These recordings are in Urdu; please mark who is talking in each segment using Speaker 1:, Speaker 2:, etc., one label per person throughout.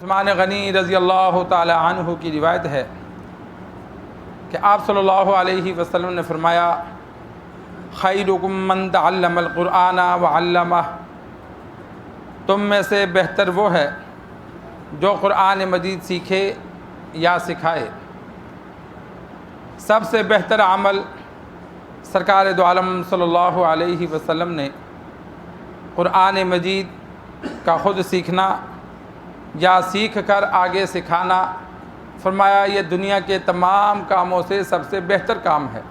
Speaker 1: عثمان غنی رضی اللہ تعالی عنہ کی روایت ہے کہ آپ صلی اللہ علیہ وسلم نے فرمایا، خیرکم من تعلم القرآن وعلمہ، تم میں سے بہتر وہ ہے جو قرآن مجید سیکھے یا سکھائے۔ سب سے بہتر عمل سرکار دو عالم صلی اللہ علیہ وسلم نے قرآن مجید کا خود سیکھنا یا سیکھ کر آگے سکھانا، فرمایا یہ دنیا کے تمام کاموں سے سب سے بہتر کام ہے۔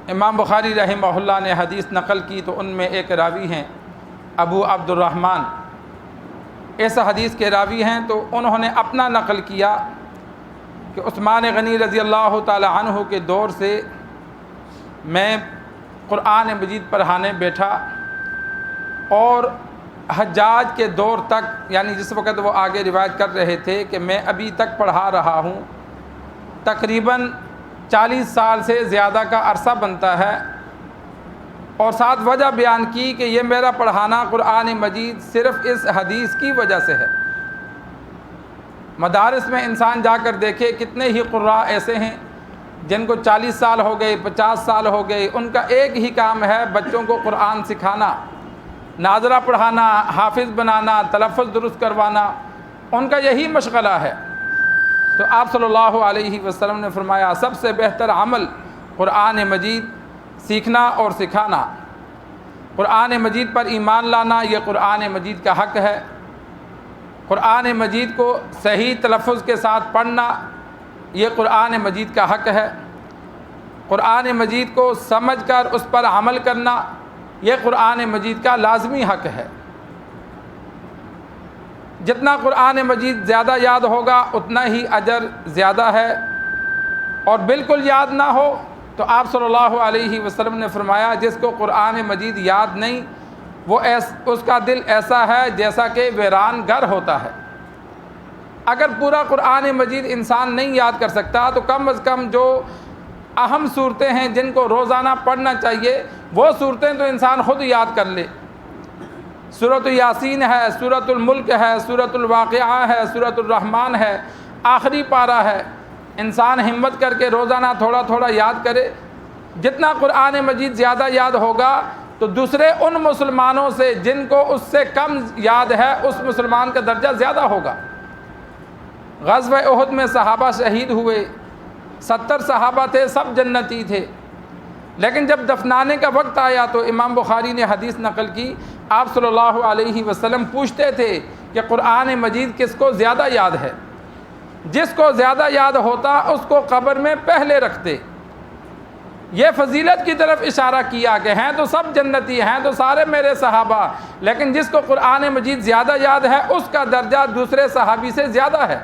Speaker 1: امام بخاری رحمہ اللہ نے حدیث نقل کی تو ان میں ایک راوی ہیں ابو عبد الرحمن، اس حدیث کے راوی ہیں، تو انہوں نے اپنا نقل کیا کہ عثمان غنی رضی اللہ تعالی عنہ کے دور سے میں قرآن مجید پڑھانے بیٹھا، اور حجاج کے دور تک، یعنی جس وقت وہ آگے روایت کر رہے تھے کہ میں ابھی تک پڑھا رہا ہوں، تقریباً 40 سال سے زیادہ کا عرصہ بنتا ہے، اور ساتھ وجہ بیان کی کہ یہ میرا پڑھانا قرآن مجید صرف اس حدیث کی وجہ سے ہے۔ مدارس میں انسان جا کر دیکھے کتنے ہی قراء ایسے ہیں جن کو 40 سال ہو گئے، 50 سال ہو گئے، ان کا ایک ہی کام ہے بچوں کو قرآن سکھانا، ناظرہ پڑھانا، حافظ بنانا، تلفظ درست کروانا، ان کا یہی مشغلہ ہے۔ تو آپ صلی اللہ علیہ وسلم نے فرمایا سب سے بہتر عمل قرآن مجید سیکھنا اور سکھانا، قرآن مجید پر ایمان لانا، یہ قرآن مجید کا حق ہے۔ قرآن مجید کو صحیح تلفظ کے ساتھ پڑھنا، یہ قرآن مجید کا حق ہے۔ قرآن مجید کو سمجھ کر اس پر عمل کرنا، یہ قرآن مجید کا لازمی حق ہے۔ جتنا قرآن مجید زیادہ یاد ہوگا اتنا ہی اجر زیادہ ہے، اور بالکل یاد نہ ہو تو آپ صلی اللہ علیہ وسلم نے فرمایا جس کو قرآن مجید یاد نہیں وہ اس کا دل ایسا ہے جیسا کہ ویران گھر ہوتا ہے۔ اگر پورا قرآن مجید انسان نہیں یاد کر سکتا تو کم از کم جو اہم صورتیں ہیں جن کو روزانہ پڑھنا چاہیے وہ صورتیں تو انسان خود یاد کر لے۔ سورۃ یاسین ہے، سورۃ الملک ہے، سورۃ الواقعہ ہے، سورۃ الرحمن ہے، آخری پارہ ہے، انسان ہمت کر کے روزانہ تھوڑا تھوڑا یاد کرے۔ جتنا قرآن مجید زیادہ یاد ہوگا تو دوسرے ان مسلمانوں سے جن کو اس سے کم یاد ہے اس مسلمان کا درجہ زیادہ ہوگا۔ غزوہ احد میں صحابہ شہید ہوئے، 70 صحابہ تھے، سب جنتی تھے، لیکن جب دفنانے کا وقت آیا تو امام بخاری نے حدیث نقل کی، آپ صلی اللہ علیہ وسلم پوچھتے تھے کہ قرآن مجید کس کو زیادہ یاد ہے؟ جس کو زیادہ یاد ہوتا اس کو قبر میں پہلے رکھتے۔ یہ فضیلت کی طرف اشارہ کیا کہ ہیں تو سب جنتی ہیں، تو سارے میرے صحابہ، لیکن جس کو قرآن مجید زیادہ یاد ہے اس کا درجہ دوسرے صحابی سے زیادہ ہے،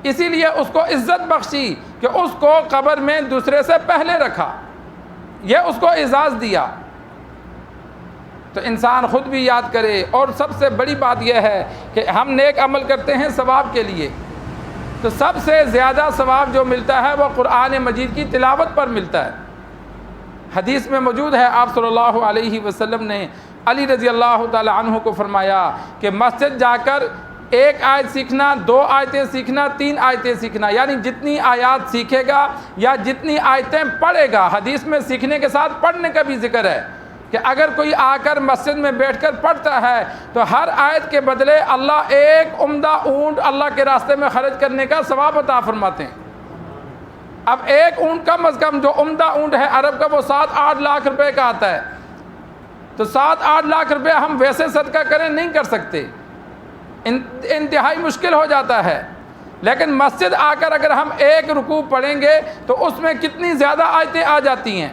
Speaker 1: اسی لیے اس کو عزت بخشی کہ اس کو قبر میں دوسرے سے پہلے رکھا، یہ اس کو اعزاز دیا۔ تو انسان خود بھی یاد کرے، اور سب سے بڑی بات یہ ہے کہ ہم نیک عمل کرتے ہیں ثواب کے لیے، تو سب سے زیادہ ثواب جو ملتا ہے وہ قرآن مجید کی تلاوت پر ملتا ہے۔ حدیث میں موجود ہے آپ صلی اللہ علیہ وسلم نے علی رضی اللہ تعالی عنہ کو فرمایا کہ مسجد جا کر 1 آیت سیکھنا، 2 آیتیں سیکھنا، 3 آیتیں سیکھنا، یعنی جتنی آیات سیکھے گا یا جتنی آیتیں پڑھے گا، حدیث میں سیکھنے کے ساتھ پڑھنے کا بھی ذکر ہے کہ اگر کوئی آ کر مسجد میں بیٹھ کر پڑھتا ہے تو ہر آیت کے بدلے اللہ ایک عمدہ اونٹ اللہ کے راستے میں خرچ کرنے کا ثواب عطا فرماتے ہیں۔ اب ایک اونٹ کم از کم جو عمدہ اونٹ ہے عرب کا وہ 7-8 لاکھ روپے کا آتا ہے، تو 7-8 لاکھ روپے ہم ویسے صدقہ کریں نہیں کر سکتے، انتہائی مشکل ہو جاتا ہے، لیکن مسجد آ کر اگر ہم ایک رکوع پڑھیں گے تو اس میں کتنی زیادہ آیتیں آ جاتی ہیں،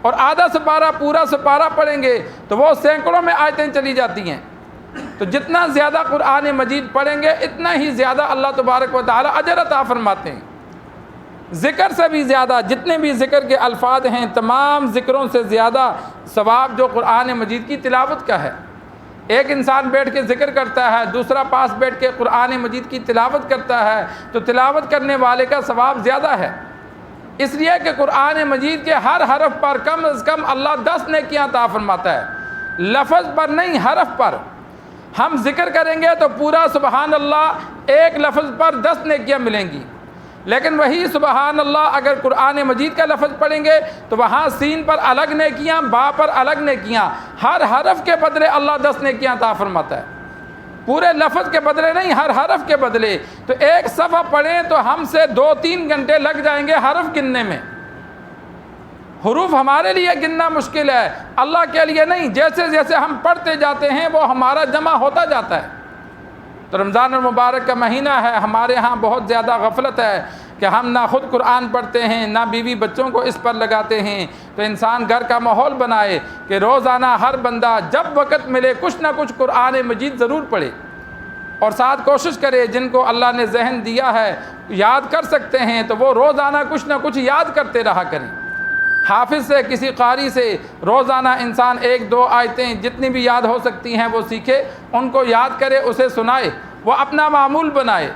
Speaker 1: اور آدھا سپارہ پورا سپارہ پڑھیں گے تو وہ سینکڑوں میں آیتیں چلی جاتی ہیں۔ تو جتنا زیادہ قرآن مجید پڑھیں گے اتنا ہی زیادہ اللہ تبارک و تعالی اجر عطا فرماتے ہیں۔ ذکر سے بھی زیادہ، جتنے بھی ذکر کے الفاظ ہیں تمام ذکروں سے زیادہ ثواب جو قرآن مجید کی تلاوت کا ہے۔ ایک انسان بیٹھ کے ذکر کرتا ہے، دوسرا پاس بیٹھ کے قرآن مجید کی تلاوت کرتا ہے، تو تلاوت کرنے والے کا ثواب زیادہ ہے، اس لیے کہ قرآن مجید کے ہر حرف پر کم از کم اللہ 10 نیکیاں عطا فرماتا ہے، لفظ پر نہیں، حرف پر۔ ہم ذکر کریں گے تو پورا سبحان اللہ ایک لفظ پر 10 نیکیاں ملیں گی، لیکن وہی سبحان اللہ اگر قرآن مجید کا لفظ پڑھیں گے تو وہاں سین پر الگ نیکیاں، با پر الگ نیکیاں، ہر حرف کے بدلے اللہ 10 نیکیاں عطا فرماتا ہے، پورے لفظ کے بدلے نہیں، ہر حرف کے بدلے۔ تو ایک صفحہ پڑھیں تو ہم سے 2-3 گھنٹے لگ جائیں گے حرف گننے میں۔ حروف ہمارے لیے گننا مشکل ہے، اللہ کے لیے نہیں، جیسے جیسے ہم پڑھتے جاتے ہیں وہ ہمارا جمع ہوتا جاتا ہے۔ تو رمضان المبارک کا مہینہ ہے، ہمارے ہاں بہت زیادہ غفلت ہے کہ ہم نہ خود قرآن پڑھتے ہیں نہ بیوی بچوں کو اس پر لگاتے ہیں۔ تو انسان گھر کا ماحول بنائے کہ روزانہ ہر بندہ جب وقت ملے کچھ نہ کچھ قرآن مجید ضرور پڑھے، اور ساتھ کوشش کرے جن کو اللہ نے ذہن دیا ہے یاد کر سکتے ہیں تو وہ روزانہ کچھ نہ کچھ یاد کرتے رہا کریں۔ حافظ سے، کسی قاری سے روزانہ انسان 1-2 آیتیں جتنی بھی یاد ہو سکتی ہیں وہ سیکھے، ان کو یاد کرے، اسے سنائے، وہ اپنا معمول بنائے۔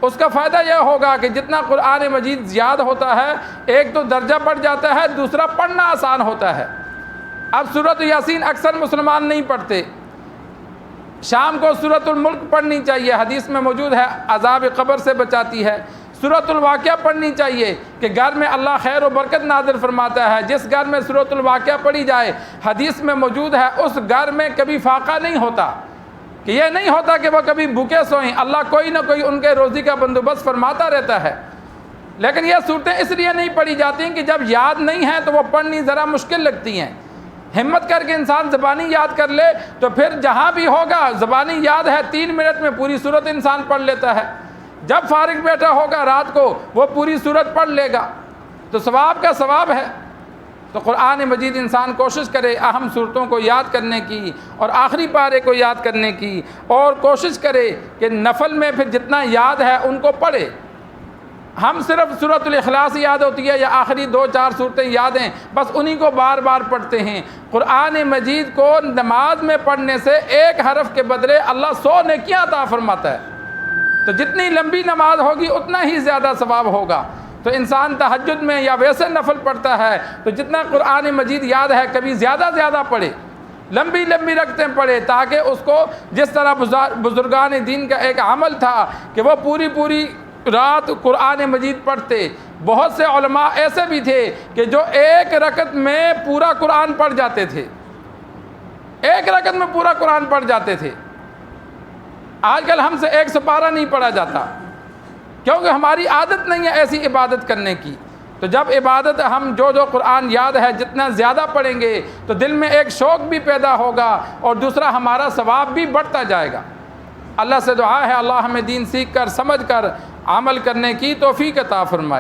Speaker 1: اس کا فائدہ یہ ہوگا کہ جتنا قرآن مجید یاد ہوتا ہے، ایک تو درجہ بڑھ جاتا ہے، دوسرا پڑھنا آسان ہوتا ہے۔ اب سورۃ یاسین اکثر مسلمان نہیں پڑھتے، شام کو سورۃ الملک پڑھنی چاہیے، حدیث میں موجود ہے عذاب قبر سے بچاتی ہے۔ سورۃ الواقعہ پڑھنی چاہیے کہ گھر میں اللہ خیر و برکت نازل فرماتا ہے، جس گھر میں سورۃ الواقعہ پڑھی جائے حدیث میں موجود ہے اس گھر میں کبھی فاقہ نہیں ہوتا، کہ یہ نہیں ہوتا کہ وہ کبھی بھوکے سوئیں، اللہ کوئی نہ کوئی ان کے روزی کا بندوبست فرماتا رہتا ہے۔ لیکن یہ صورتیں اس لیے نہیں پڑھی جاتی ہیں کہ جب یاد نہیں ہیں تو وہ پڑھنی ذرا مشکل لگتی ہیں۔ ہمت کر کے انسان زبانی یاد کر لے تو پھر جہاں بھی ہوگا زبانی یاد ہے 3 منٹ میں پوری سورت انسان پڑھ لیتا ہے، جب فارغ بیٹھا ہوگا رات کو وہ پوری سورت پڑھ لے گا، تو ثواب کا ثواب ہے۔ تو قرآن مجید انسان کوشش کرے اہم صورتوں کو یاد کرنے کی اور آخری پارے کو یاد کرنے کی، اور کوشش کرے کہ نفل میں پھر جتنا یاد ہے ان کو پڑھے۔ ہم صرف سورۃ الاخلاص یاد ہوتی ہے یا آخری 2-4 صورتیں یاد ہیں، بس انہی کو بار بار پڑھتے ہیں۔ قرآن مجید کو نماز میں پڑھنے سے ایک حرف کے بدلے اللہ 100 نیکیاں عطا فرماتا ہے۔ تو جتنی لمبی نماز ہوگی اتنا ہی زیادہ ثواب ہوگا۔ تو انسان تہجد میں یا ویسے نفل پڑھتا ہے تو جتنا قرآن مجید یاد ہے کبھی زیادہ پڑھے، لمبی لمبی رکعتیں پڑھے، تاکہ اس کو جس طرح بزرگان دین کا ایک عمل تھا کہ وہ پوری رات قرآن مجید پڑھتے۔ بہت سے علماء ایسے بھی تھے کہ جو ایک رکعت میں پورا قرآن پڑھ جاتے تھے، ایک رکعت میں پورا قرآن پڑھ جاتے تھے۔ آج کل ہم سے 1 سپارہ نہیں پڑھا جاتا، کیونکہ ہماری عادت نہیں ہے ایسی عبادت کرنے کی۔ تو جب عبادت ہم جو قرآن یاد ہے جتنا زیادہ پڑھیں گے تو دل میں ایک شوق بھی پیدا ہوگا، اور دوسرا ہمارا ثواب بھی بڑھتا جائے گا۔ اللہ سے دعا ہے اللہ ہمیں دین سیکھ کر سمجھ کر عمل کرنے کی توفیق عطا فرمائے۔